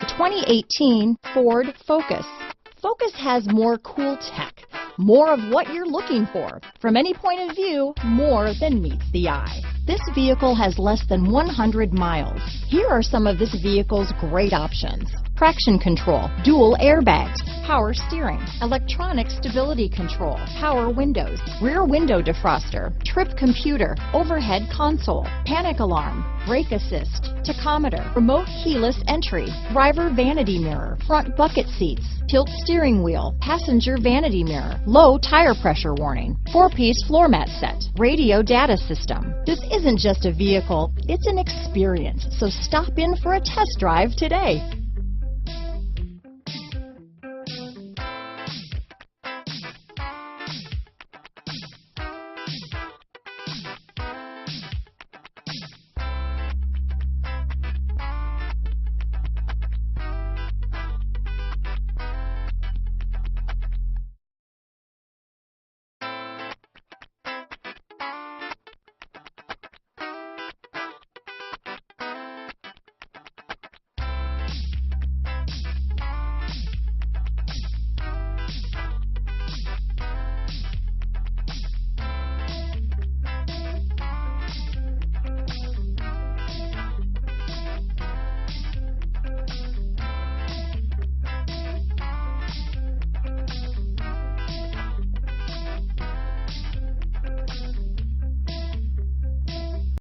2018 Ford Focus. Focus has more cool tech, more of what you're looking for. From any point of view, more than meets the eye. This vehicle has less than 100 miles. Here are some of this vehicle's great options: traction control, dual airbags, power steering, electronic stability control, power windows, rear window defroster, trip computer, overhead console, panic alarm, brake assist, tachometer, remote keyless entry, driver vanity mirror, front bucket seats, tilt steering wheel, passenger vanity mirror, low tire pressure warning, 4-piece floor mat set, radio data system. This isn't just a vehicle, it's an experience. So stop in for a test drive today.